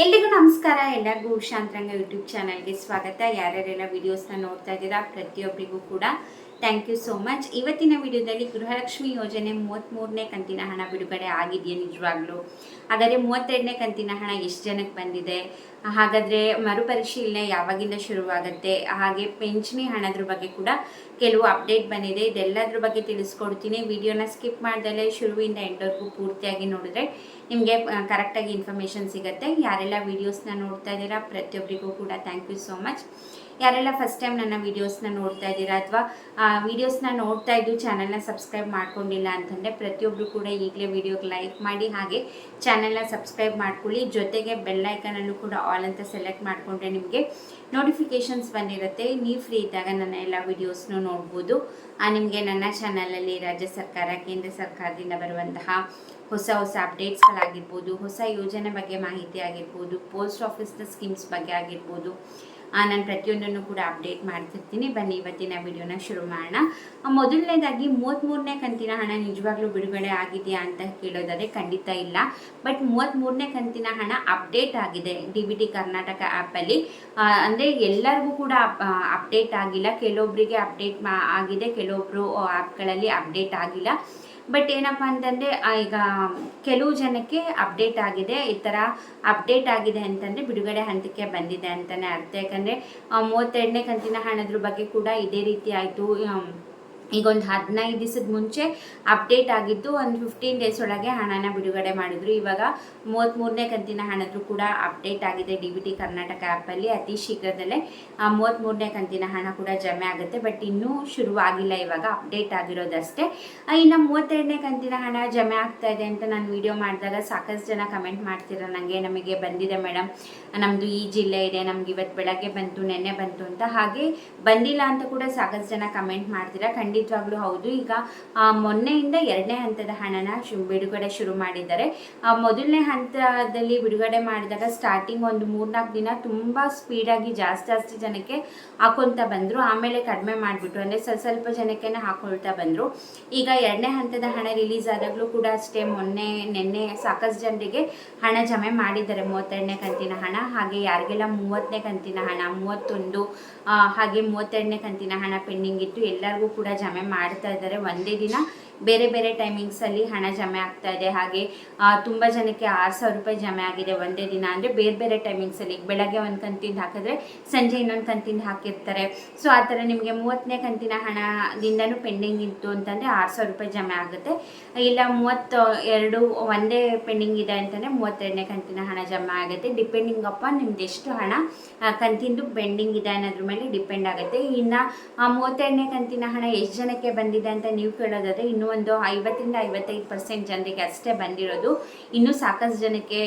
ಎಲ್ರಿಗೂ ನಮಸ್ಕಾರ. ಎಲ್ಲರಿಗೂ ಉಷಾಂತರಂಗ ಯೂಟ್ಯೂಬ್ ಚಾನಲ್ಗೆ ಸ್ವಾಗತ. ಯಾರ್ಯಾರೆಲ್ಲ ವಿಡಿಯೋಸ್ನ ನೋಡ್ತಾ ಇದ್ದೀರಾ ಪ್ರತಿಯೊಬ್ಬರಿಗೂ ಕೂಡ ಥ್ಯಾಂಕ್ ಯು ಸೋ ಮಚ್. ಇವತ್ತಿನ ವಿಡಿಯೋದಲ್ಲಿ ಗೃಹಲಕ್ಷ್ಮಿ ಯೋಜನೆ 33ನೇ ಕಂತಿನ ಹಣ ಬಿಡುಗಡೆ ಆಗಿದೆಯಾ ನಿಜವಾಗ್ಲೂ? ಹಾಗಾದರೆ 32ನೇ ಕಂತಿನ ಹಣ ಎಷ್ಟು ಜನಕ್ಕೆ ಬಂದಿದೆ? ಹಾಗಾದರೆ ಮರುಪರಿಶೀಲನೆ ಯಾವಾಗಿಂದ ಶುರುವಾಗುತ್ತೆ? ಹಾಗೆ ಪಿಂಚಣಿ ಹಣದ್ರ ಬಗ್ಗೆ ಕೂಡ ಕೆಲವು ಅಪ್ಡೇಟ್ ಬಂದಿದೆ. ಇದೆಲ್ಲದ್ರ ಬಗ್ಗೆ ತಿಳಿಸ್ಕೊಡ್ತೀನಿ. ವಿಡಿಯೋನ ಸ್ಕಿಪ್ ಮಾಡ್ದಲೇ ಶುರುವಿಂದ ಎಂಡ್ವರೆಗೂ ಪೂರ್ತಿಯಾಗಿ ನೋಡಿದ್ರೆ ನಿಮಗೆ ಕರೆಕ್ಟಾಗಿ ಇನ್ಫಾರ್ಮೇಷನ್ ಸಿಗುತ್ತೆ. ಯಾರೆಲ್ಲ ವೀಡಿಯೋಸ್ನ ನೋಡ್ತಾ ಇದ್ದೀರಾ ಪ್ರತಿಯೊಬ್ಬರಿಗೂ ಕೂಡ ಥ್ಯಾಂಕ್ ಯು ಸೋ ಮಚ್. ಯಾರೆಲ್ಲ ಫಸ್ಟ್ ಟೈಮ್ ನನ್ನ ವೀಡಿಯೋಸ್ನ ನೋಡ್ತಾ ಇದ್ದೀರಾ ಅಥವಾ ವೀಡಿಯೋಸ್ನ ನೋಡ್ತಾ ಇದ್ದು ಚಾನಲ್ನ ಸಬ್ಸ್ಕ್ರೈಬ್ ಮಾಡ್ಕೊಂಡಿಲ್ಲ ಅಂತಂದರೆ ಪ್ರತಿಯೊಬ್ಬರು ಕೂಡ ಈಗಲೇ ವೀಡಿಯೋಗೆ ಲೈಕ್ ಮಾಡಿ, ಹಾಗೆ ಚಾನಲ್ನ ಸಬ್ಸ್ಕ್ರೈಬ್ ಮಾಡ್ಕೊಳ್ಳಿ. ಜೊತೆಗೆ ಬೆಲ್ಲೈಕನಲ್ಲೂ ಕೂಡ ಆಲ್ ಅಂತ ಸೆಲೆಕ್ಟ್ ಮಾಡಿಕೊಂಡ್ರೆ ನಿಮಗೆ ನೋಟಿಫಿಕೇಷನ್ಸ್ ಬಂದಿರುತ್ತೆ. ನೀವು ಫ್ರೀ ಇದ್ದಾಗ ನನ್ನ ಎಲ್ಲ ವೀಡಿಯೋಸ್ನೂ ನೋಡ್ಬೋದು. ನಿಮಗೆ ನನ್ನ ಚಾನಲಲ್ಲಿ ರಾಜ್ಯ ಸರ್ಕಾರ, ಕೇಂದ್ರ ಸರ್ಕಾರದಿಂದ ಬರುವಂತಹ ಹೊಸ ಅಪ್ಡೇಟ್ಸ್ಗಳಾಗಿರ್ಬೋದು, ಹೊಸ ಯೋಜನೆ ಬಗ್ಗೆ ಮಾಹಿತಿ ಆಗಿರ್ಬೋದು, ಪೋಸ್ಟ್ ಆಫೀಸ್ನ ಸ್ಕೀಮ್ಸ್ ಬಗ್ಗೆ ಆಗಿರ್ಬೋದು, ನಾನು ಪ್ರತಿಯೊಂದನ್ನು ಕೂಡ ಅಪ್ಡೇಟ್ ಮಾಡ್ತಿರ್ತೀನಿ. ಬನ್ನಿ ಇವತ್ತಿನ ವಿಡಿಯೋನ ಶುರು ಮಾಡೋಣ. ಮೊದಲನೇದಾಗಿ 33ನೇ ಕಂತಿನ ಹಣ ನಿಜವಾಗ್ಲೂ ಬಿಡುಗಡೆ ಆಗಿದೆಯಾ ಅಂತ ಕೇಳೋದಾದರೆ ಖಂಡಿತ ಇಲ್ಲ. ಬಟ್ 33ನೇ ಕಂತಿನ ಹಣ ಅಪ್ಡೇಟ್ ಆಗಿದೆ DBT ಕರ್ನಾಟಕ ಆ್ಯಪಲ್ಲಿ. ಅಂದರೆ ಎಲ್ಲರಿಗೂ ಕೂಡ ಅಪ್ಡೇಟ್ ಆಗಿಲ್ಲ. ಕೆಲವೊಬ್ಬರಿಗೆ ಅಪ್ಡೇಟ್ ಆಗಿದೆ, ಕೆಲವೊಬ್ಬರು ಆ್ಯಪ್ಗಳಲ್ಲಿ ಅಪ್ಡೇಟ್ ಆಗಿಲ್ಲ. ಬಟ್ ಏನಪ್ಪ ಅಂತಂದರೆ ಈಗ ಕೆಲವು ಜನಕ್ಕೆ ಅಪ್ಡೇಟ್ ಆಗಿದೆ. ಈ ಥರ ಅಪ್ಡೇಟ್ ಆಗಿದೆ ಅಂತಂದರೆ ಬಿಡುಗಡೆ ಹಂತಕ್ಕೆ ಬಂದಿದೆ ಅಂತಲೇ ಅರ್ಥ. ಯಾಕಂದರೆ 32ನೇ ಕಂತಿನ ಹಣದ್ರ ಬಗ್ಗೆ ಕೂಡ ಇದೇ ರೀತಿ ಆಯಿತು. ಈಗ ಒಂದು 15 ದಿವಸದ ಮುಂಚೆ ಅಪ್ಡೇಟ್ ಆಗಿದ್ದು, ಒಂದು 15 ಡೇಸ್ ಒಳಗೆ ಹಣನ ಬಿಡುಗಡೆ ಮಾಡಿದ್ರು. ಇವಾಗ 33ನೇ ಕಂತಿನ ಹಣದ್ರು ಕೂಡ ಅಪ್ಡೇಟ್ ಆಗಿದೆ DBT ಕರ್ನಾಟಕ ಆ್ಯಪಲ್ಲಿ. ಅತಿ ಶೀಘ್ರದಲ್ಲೇ 33ನೇ ಕಂತಿನ ಹಣ ಕೂಡ ಜಮೆ ಆಗುತ್ತೆ. ಬಟ್ ಇನ್ನೂ ಶುರುವಾಗಿಲ್ಲ, ಇವಾಗ ಅಪ್ಡೇಟ್ ಆಗಿರೋದಷ್ಟೇ. ಇನ್ನು 32ನೇ ಕಂತಿನ ಹಣ ಜಮೆ ಆಗ್ತಾ ಇದೆ ಅಂತ ನಾನು ವಿಡಿಯೋ ಮಾಡಿದಾಗ ಸಾಕಷ್ಟು ಜನ ಕಮೆಂಟ್ ಮಾಡ್ತಿರೋ ನನಗೆ, ನಮಗೆ ಬಂದಿದೆ ಮೇಡಮ್, ನಮ್ಮದು ಈ ಜಿಲ್ಲೆ ಇದೆ, ನಮ್ಗೆ ಇವತ್ತು ಬೆಳಗ್ಗೆ ಬಂತು, ನೆನ್ನೆ ಬಂತು ಅಂತ. ಹಾಗೆ ಬಂದಿಲ್ಲ ಅಂತ ಕೂಡ ಸಾಕಷ್ಟು ಜನ ಕಮೆಂಟ್ ಮಾಡ್ತೀರಾ. ಖಂಡಿತವಾಗ್ಲೂ ಹೌದು. ಈಗ ಮೊನ್ನೆಯಿಂದ 2ನೇ ಹಂತದ ಹಣನ ಬಿಡುಗಡೆ ಶುರು ಮಾಡಿದ್ದಾರೆ. ಮೊದಲನೇ ಹಂತದಲ್ಲಿ ಬಿಡುಗಡೆ ಮಾಡಿದಾಗ ಸ್ಟಾರ್ಟಿಂಗ್ ಒಂದು 3-4 ದಿನ ತುಂಬ ಸ್ಪೀಡಾಗಿ ಜಾಸ್ತಿ ಜನಕ್ಕೆ ಹಾಕೊಳ್ತಾ ಬಂದರು. ಆಮೇಲೆ ಕಡಿಮೆ ಮಾಡಿಬಿಟ್ರು, ಅಂದರೆ ಸ್ವಲ್ಪ ಜನಕ್ಕೆ ಹಾಕೊಳ್ತಾ ಬಂದರು. ಈಗ 2ನೇ ಹಂತದ ಹಣ ರಿಲೀಸ್ ಆದಾಗಲೂ ಕೂಡ ಅಷ್ಟೇ, ನೆನ್ನೆ ಸಾಕಷ್ಟು ಜನರಿಗೆ ಹಣ ಜಮೆ ಮಾಡಿದ್ದಾರೆ 32ನೇ ಕಂತಿನ ಹಣ. ಹಾಗೆ ಯಾರಿಗೆಲ್ಲ 30ನೇ ಕಂತಿನ ಹಣ, 31 ಹಾಗೆ 32ನೇ ಕಂತಿನ ಹಣ ಪೆಂಡಿಂಗ್ ಇತ್ತು ಎಲ್ಲರಿಗೂ ಕೂಡ ಜಮೆ ಮಾಡ್ತಾ ಇದ್ದಾರೆ. ಒಂದೇ ದಿನ ಬೇರೆ ಬೇರೆ ಟೈಮಿಂಗ್ಸಲ್ಲಿ ಹಣ ಜಮೆ ಆಗ್ತಾ ಇದೆ. ಹಾಗೆ ತುಂಬ ಜನಕ್ಕೆ 6,000 ರೂಪಾಯಿ ಜಮೆ ಆಗಿದೆ ಒಂದೇ ದಿನ. ಅಂದರೆ ಬೇರೆ ಬೇರೆ ಟೈಮಿಂಗ್ಸಲ್ಲಿ ಬೆಳಗ್ಗೆ ಒಂದು ಕಂತಿಂದ ಹಾಕಿದ್ರೆ ಸಂಜೆ ಇನ್ನೊಂದು ಕಂತಿಂದ ಹಾಕಿರ್ತಾರೆ. ಸೊ ಆ ಥರ ನಿಮಗೆ 30ನೇ ಕಂತಿನ ಹಣದಿಂದನೂ ಪೆಂಡಿಂಗ್ ಇತ್ತು ಅಂತಂದರೆ 6,000 ರೂಪಾಯಿ ಜಮೆ ಆಗುತ್ತೆ. ಇಲ್ಲ 32 ಒಂದೇ ಪೆಂಡಿಂಗ್ ಇದೆ ಅಂತಂದರೆ 32ನೇ ಕಂತಿನ ಹಣ ಜಮೆ ಆಗುತ್ತೆ. ಡಿಪೆಂಡಿಂಗ್ ಅಪ್ಪ ನಿಮ್ದು ಎಷ್ಟು ಹಣ ಕಂತಿಂದು ಪೆಂಡಿಂಗ್ ಇದೆ ಅನ್ನೋದ್ರ ಮೇಲೆ ಡಿಪೆಂಡ್ ಆಗುತ್ತೆ. ಇನ್ನು 32ನೇ ಕಂತಿನ ಹಣ ಎಷ್ಟು ಜನಕ್ಕೆ ಬಂದಿದೆ ಅಂತ ನೀವು ಕೇಳೋದಾದರೆ ಇನ್ನೂ ಒಂದು 50-55% ಜನರಿಗೆ ಅಷ್ಟೇ ಬಂದಿರೋದು. ಇನ್ನೂ ಸಾಕಷ್ಟು ಜನಕ್ಕೆ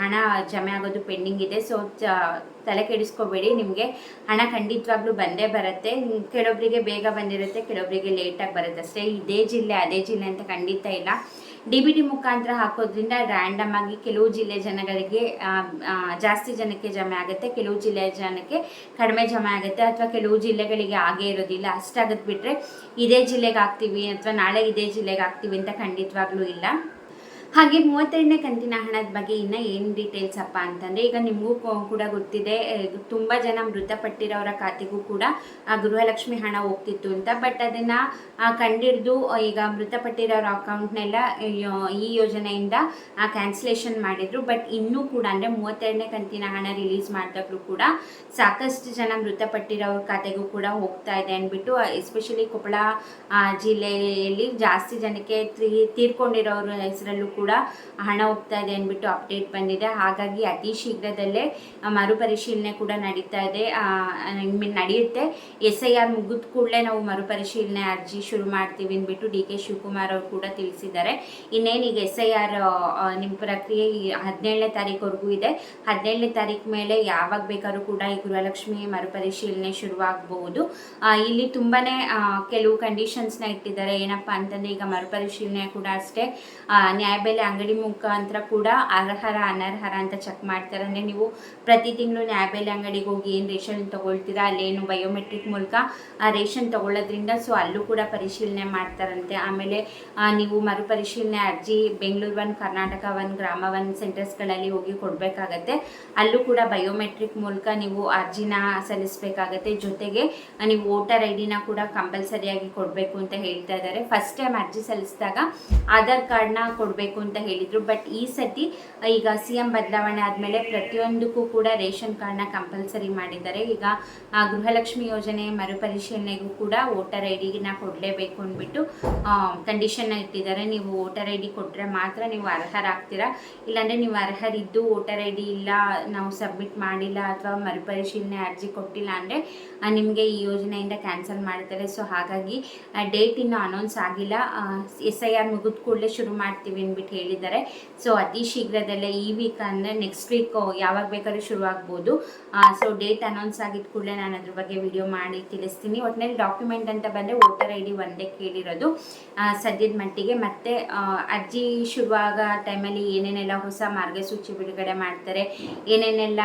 ಹಣ ಜಮೆ ಆಗೋದು ಪೆಂಡಿಂಗ್ ಇದೆ. ಸೊ ತಲೆ ಕೆಡಿಸ್ಕೋಬೇಡಿ, ನಿಮಗೆ ಹಣ ಖಂಡಿತವಾಗ್ಲೂ ಬಂದೇ ಬರುತ್ತೆ. ಕೆಲವೊಬ್ಬರಿಗೆ ಬೇಗ ಬಂದಿರುತ್ತೆ, ಕೆಲವೊಬ್ಬರಿಗೆ ಲೇಟಾಗಿ ಬರುತ್ತೆ ಅಷ್ಟೇ. ಇದೇ ಜಿಲ್ಲೆ ಅದೇ ಜಿಲ್ಲೆ ಅಂತ ಖಂಡಿತ ಇಲ್ಲ. DBT ಮುಖಾಂತರ ಹಾಕೋದ್ರಿಂದ ರ್ಯಾಂಡಮ್ ಆಗಿ ಕೆಲವು ಜಿಲ್ಲೆ ಜನಗಳಿಗೆ ಜಾಸ್ತಿ ಜನಕ್ಕೆ ಜಮೆ ಆಗುತ್ತೆ, ಕೆಲವು ಜಿಲ್ಲೆಯ ಜನಕ್ಕೆ ಕಡಿಮೆ ಜಮೆ ಆಗುತ್ತೆ, ಅಥವಾ ಕೆಲವು ಜಿಲ್ಲೆಗಳಿಗೆ ಆಗೇ ಇರೋದಿಲ್ಲ. ಅಷ್ಟಾಗತ್ತೆ ಬಿಟ್ಟರೆ ಇದೇ ಜಿಲ್ಲೆಗೆ ಹಾಕ್ತೀವಿ ಅಥವಾ ನಾಳೆ ಇದೇ ಜಿಲ್ಲೆಗೆ ಹಾಕ್ತೀವಿ ಅಂತ ಖಂಡಿತವಾಗ್ಲೂ ಇಲ್ಲ. ಹಾಗೆ 32ನೇ ಕಂತಿನ ಹಣದ ಬಗ್ಗೆ ಇನ್ನು ಏನು ಡೀಟೇಲ್ಸ್ ಅಪ್ಪ ಅಂತಂದರೆ, ಈಗ ನಿಮಗೂ ಕೂಡ ಗೊತ್ತಿದೆ, ತುಂಬ ಜನ ಮೃತಪಟ್ಟಿರೋರ ಖಾತೆಗೂ ಕೂಡ ಗೃಹಲಕ್ಷ್ಮಿ ಹಣ ಹೋಗ್ತಿತ್ತು ಅಂತ. ಬಟ್ ಅದನ್ನು ಕಂಡಿಡಿದು ಈಗ ಮೃತಪಟ್ಟಿರೋರ ಅಕೌಂಟ್ನೆಲ್ಲ ಈ ಯೋಜನೆಯಿಂದ ಕ್ಯಾನ್ಸಲೇಷನ್ ಮಾಡಿದರು. ಬಟ್ ಇನ್ನೂ ಕೂಡ ಅಂದರೆ 32ನೇ ಕಂತಿನ ಹಣ ರಿಲೀಸ್ ಮಾಡಿದಾಗಲೂ ಕೂಡ ಸಾಕಷ್ಟು ಜನ ಮೃತಪಟ್ಟಿರೋರ ಖಾತೆಗೂ ಕೂಡ ಹೋಗ್ತಾ ಇದೆ ಅಂದ್ಬಿಟ್ಟು, ಎಸ್ಪೆಷಲಿ ಕೊಪ್ಪಳ ಜಿಲ್ಲೆಯಲ್ಲಿ ಜಾಸ್ತಿ ಜನಕ್ಕೆ ತೀರ್ಕೊಂಡಿರೋರ ಹೆಸರಲ್ಲೂ ಕೂಡ ಹಣ ಹೋಗ್ತಾ ಇದೆ ಅಂದ್ಬಿಟ್ಟು ಅಪ್ಡೇಟ್ ಬಂದಿದೆ. ಹಾಗಾಗಿ ಅತಿ ಶೀಘ್ರದಲ್ಲೇ ಮರುಪರಿಶೀಲನೆ ಕೂಡ ನಡೀತಾ ಇದೆ, ನಡೆಯುತ್ತೆ. SIR ಮುಗಿದ ಕೂಡಲೇ ನಾವು ಮರುಪರಿಶೀಲನೆ ಅರ್ಜಿ ಶುರು ಮಾಡ್ತೀವಿ ಅಂದ್ಬಿಟ್ಟು DK ಶಿವಕುಮಾರ್ ಅವರು ಕೂಡ ತಿಳಿಸಿದ್ದಾರೆ. ಇನ್ನೇನೀಗ SIR ನಿಮ್ಮ ಪ್ರಕ್ರಿಯೆ 17ನೇ ತಾರೀಕುವರೆಗೂ ಇದೆ. 17ನೇ ತಾರೀಕು ಮೇಲೆ ಯಾವಾಗ ಬೇಕಾದ್ರೂ ಕೂಡ ಈ ಗೃಹಲಕ್ಷ್ಮಿ ಮರುಪರಿಶೀಲನೆ ಶುರುವಾಗಬಹುದು. ಇಲ್ಲಿ ತುಂಬಾ ಕೆಲವು ಕಂಡೀಷನ್ಸ್ನ ಇಟ್ಟಿದ್ದಾರೆ. ಏನಪ್ಪ ಅಂತಂದರೆ, ಈಗ ಮರುಪರಿಶೀಲನೆ ಕೂಡ ಅಷ್ಟೇ ನ್ಯಾಯಬೆಲೆ ನ್ಯಾಯಬೆಲೆ ಅಂಗಡಿ ಮುಖಾಂತರ ಕೂಡ ಅರ್ಹರ ಅನರ್ಹರ ಅಂತ ಚೆಕ್ ಮಾಡ್ತಾರೆ. ಅಂದರೆ ನೀವು ಪ್ರತಿ ತಿಂಗಳು ನ್ಯಾಯಬೆಲೆ ಅಂಗಡಿಗೆ ಹೋಗಿ ಏನು ರೇಷನ್ ತೊಗೊಳ್ತೀರಾ ಅಲ್ಲೇನು ಬಯೋಮೆಟ್ರಿಕ್ ಮೂಲಕ ರೇಷನ್ ತೊಗೊಳ್ಳೋದ್ರಿಂದ ಸೊ ಅಲ್ಲೂ ಕೂಡ ಪರಿಶೀಲನೆ ಮಾಡ್ತಾರಂತೆ. ಆಮೇಲೆ ನೀವು ಮರುಪರಿಶೀಲನೆ ಅರ್ಜಿ ಬೆಂಗಳೂರು 1, ಕರ್ನಾಟಕ 1, ಗ್ರಾಮ 1 ಸೆಂಟರ್ಸ್ಗಳಲ್ಲಿ ಹೋಗಿ ಕೊಡಬೇಕಾಗತ್ತೆ. ಅಲ್ಲೂ ಕೂಡ ಬಯೋಮೆಟ್ರಿಕ್ ಮೂಲಕ ನೀವು ಅರ್ಜಿನ ಸಲ್ಲಿಸಬೇಕಾಗತ್ತೆ. ಜೊತೆಗೆ ನೀವು ವೋಟರ್ ID ನ ಕೂಡ ಕಂಪಲ್ಸರಿಯಾಗಿ ಕೊಡಬೇಕು ಅಂತ ಹೇಳ್ತಾ ಇದ್ದಾರೆ. ಫಸ್ಟ್ ಟೈಮ್ ಅರ್ಜಿ ಸಲ್ಲಿಸಿದಾಗ ಆಧಾರ್ ಕಾರ್ಡ್ನ ಕೊಡಬೇಕು ಅಂತ ಹೇಳಿದರು. ಬಟ್ ಈ ಸತಿ ಈಗ CM ಬದಲಾವಣೆ ಆದಮೇಲೆ ಪ್ರತಿಯೊಂದಕ್ಕೂ ಕೂಡ ರೇಷನ್ ಕಾರ್ಡ್ನ ಕಂಪಲ್ಸರಿ ಮಾಡಿದ್ದಾರೆ. ಈಗ ಗೃಹಲಕ್ಷ್ಮಿ ಯೋಜನೆ ಮರುಪರಿಶೀಲನೆಗೂ ಕೂಡ ವೋಟರ್ ID ನ ಕೊಡಲೇಬೇಕು ಅಂದ್ಬಿಟ್ಟು ಕಂಡೀಷನ್ನ ಇಟ್ಟಿದ್ದಾರೆ. ನೀವು ವೋಟರ್ ID ಕೊಟ್ಟರೆ ಮಾತ್ರ ನೀವು ಅರ್ಹರಾಗ್ತೀರಾ. ಇಲ್ಲಾಂದರೆ ನೀವು ಅರ್ಹರಿದ್ದು ವೋಟರ್ ID ಇಲ್ಲ, ನಾವು ಸಬ್ಮಿಟ್ ಮಾಡಿಲ್ಲ ಅಥವಾ ಮರುಪರಿಶೀಲನೆ ಅರ್ಜಿ ಕೊಟ್ಟಿಲ್ಲ ಅಂದರೆ ನಿಮಗೆ ಈ ಯೋಜನೆಯಿಂದ ಕ್ಯಾನ್ಸಲ್ ಮಾಡ್ತಾರೆ. ಸೊ ಹಾಗಾಗಿ ಡೇಟ್ ಇನ್ನೂ ಅನೌನ್ಸ್ ಆಗಿಲ್ಲ. SIR ಮುಗಿದ ಕೂಡಲೇ ಶುರು ಮಾಡ್ತೀವಿ ಅಂದ್ಬಿಟ್ಟು ಹೇಳಿದ್ದಾರೆ. ಸೊ ಅತಿ ಶೀಘ್ರದಲ್ಲೇ ಈ ವೀಕ್ ಅಂದರೆ ನೆಕ್ಸ್ಟ್ ವೀಕ್ ಯಾವಾಗ ಬೇಕಾದ್ರೂ ಶುರು ಆಗ್ಬೋದು. ಸೊ ಡೇಟ್ ಅನೌನ್ಸ್ ಆಗಿದ ಕೂಡಲೇ ನಾನು ಅದ್ರ ಬಗ್ಗೆ ವಿಡಿಯೋ ಮಾಡಿ ತಿಳಿಸ್ತೀನಿ. ಒಟ್ಟಿನಲ್ಲಿ ಡಾಕ್ಯುಮೆಂಟ್ ಅಂತ ಬಂದರೆ ವೋಟರ್ ID ಒಂದೇ ಕೇಳಿರೋದು ಸದ್ಯದ ಮಟ್ಟಿಗೆ. ಮತ್ತು ಅರ್ಜಿ ಶುರುವಾಗ ಟೈಮಲ್ಲಿ ಏನೇನೆಲ್ಲ ಹೊಸ ಮಾರ್ಗಸೂಚಿ ಬಿಡುಗಡೆ ಮಾಡ್ತಾರೆ, ಏನೇನೆಲ್ಲ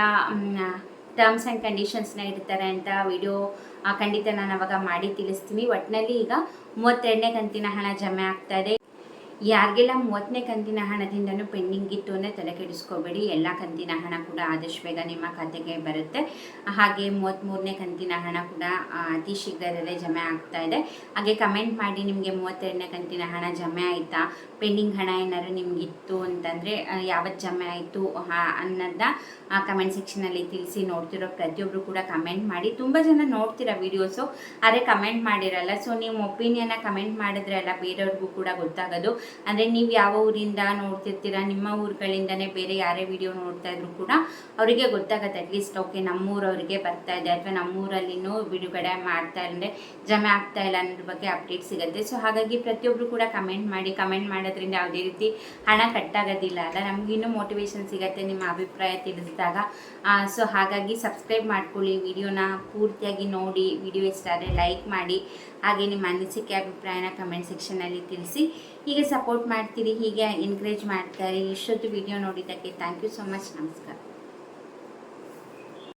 ಟರ್ಮ್ಸ್ ಆ್ಯಂಡ್ ಕಂಡೀಷನ್ಸ್ನ ಇಡ್ತಾರೆ ಅಂತ ವಿಡಿಯೋ ಖಂಡಿತ ನಾನು ಅವಾಗ ಮಾಡಿ ತಿಳಿಸ್ತೀನಿ. ಒಟ್ಟಿನಲ್ಲಿ ಈಗ 32ನೇ ಕಂತಿನ ಹಣ ಜಮೆ ಆಗ್ತಾ ಇದೆ. ಯಾರಿಗೆಲ್ಲ 30ನೇ ಕಂತಿನ ಹಣದಿಂದನೂ ಪೆಂಡಿಂಗ್ ಇತ್ತು ಅಂದರೆ ತಲೆ ಕೆಡಿಸ್ಕೋಬೇಡಿ. ಎಲ್ಲ ಕಂತಿನ ಹಣ ಕೂಡ ಆದಷ್ಟು ಬೇಗ ನಿಮ್ಮ ಖಾತೆಗೆ ಬರುತ್ತೆ. ಹಾಗೆ 33ನೇ ಕಂತಿನ ಹಣ ಕೂಡ ಅತಿ ಶೀಘ್ರದಲ್ಲೇ ಜಮೆ ಆಗ್ತಾ ಇದೆ. ಹಾಗೆ ಕಮೆಂಟ್ ಮಾಡಿ ನಿಮಗೆ 32ನೇ ಕಂತಿನ ಹಣ ಜಮೆ ಆಯಿತಾ, ಪೆಂಡಿಂಗ್ ಹಣ ಏನಾದ್ರು ನಿಮಗಿತ್ತು ಅಂತಂದರೆ ಯಾವತ್ತು ಜಮೆ ಆಯಿತು ಅನ್ನೋದನ್ನ ಕಮೆಂಟ್ ಸೆಕ್ಷನಲ್ಲಿ ತಿಳಿಸಿ. ನೋಡ್ತಿರೋ ಪ್ರತಿಯೊಬ್ಬರು ಕೂಡ ಕಮೆಂಟ್ ಮಾಡಿ. ತುಂಬ ಜನ ನೋಡ್ತೀರಾ ವೀಡಿಯೋಸು, ಆದರೆ ಕಮೆಂಟ್ ಮಾಡಿರಲ್ಲ. ಸೊ ನೀವು ಒಪಿನಿಯನ್ನ ಕಮೆಂಟ್ ಮಾಡಿದ್ರೆ ಅಲ್ಲ ಬೇರೆಯವ್ರಿಗೂ ಕೂಡ ಗೊತ್ತಾಗೋದು. ಅಂದರೆ ನೀವು ಯಾವ ಊರಿಂದ ನೋಡ್ತಿರ್ತೀರ, ನಿಮ್ಮ ಊರುಗಳಿಂದನೇ ಬೇರೆ ಯಾರೇ ವಿಡಿಯೋ ನೋಡ್ತಾ ಇದ್ರು ಕೂಡ ಅವರಿಗೆ ಗೊತ್ತಾಗುತ್ತೆ. ಅಟ್ಲೀಸ್ಟ್ ಓಕೆ ನಮ್ಮೂರವರಿಗೆ ಬರ್ತಾ ಇದೆ ಅಥವಾ ನಮ್ಮೂರಲ್ಲಿನೂ ಬಿಡುಗಡೆ ಮಾಡ್ತಾ ಅಂದರೆ ಜಮೆ ಆಗ್ತಾ ಇಲ್ಲ ಅನ್ನೋದ್ರ ಬಗ್ಗೆ ಅಪ್ಡೇಟ್ ಸಿಗುತ್ತೆ. ಸೊ ಹಾಗಾಗಿ ಪ್ರತಿಯೊಬ್ಬರು ಕೂಡ ಕಮೆಂಟ್ ಮಾಡಿ. ಕಮೆಂಟ್ ಮಾಡೋದ್ರಿಂದ ಯಾವುದೇ ರೀತಿ ಹಣ ಕಟ್ಟಾಗೋದಿಲ್ಲ ಅಲ್ಲ, ನಮಗಿನ್ನೂ ಮೋಟಿವೇಶನ್ ಸಿಗುತ್ತೆ ನಿಮ್ಮ ಅಭಿಪ್ರಾಯ ತಿಳಿಸಿದಾಗ. ಸೊ ಹಾಗಾಗಿ ಸಬ್ಸ್ಕ್ರೈಬ್ ಮಾಡ್ಕೊಳ್ಳಿ, ವಿಡಿಯೋನ ಪೂರ್ತಿಯಾಗಿ ನೋಡಿ. ವಿಡಿಯೋ ಇಷ್ಟ ಆದರೆ ಲೈಕ್ ಮಾಡಿ. ಹಾಗೆ ನಿಮ್ಮ ಅನಿಸಿಕೆ ಅಭಿಪ್ರಾಯನ ಕಮೆಂಟ್ ಸೆಕ್ಷನಲ್ಲಿ ತಿಳಿಸಿ. ಹೀಗೆ ಸಪೋರ್ಟ್ ಮಾಡ್ತೀರಿ, ಹೀಗೆ ಎನ್ಕರೇಜ್ ಮಾಡ್ತಾರೆ. ಇಷ್ಟೊತ್ತು ವಿಡಿಯೋ ನೋಡಿದ್ದಕ್ಕೆ ಥ್ಯಾಂಕ್ ಯು ಸೊ ಮಚ್. ನಮಸ್ಕಾರ.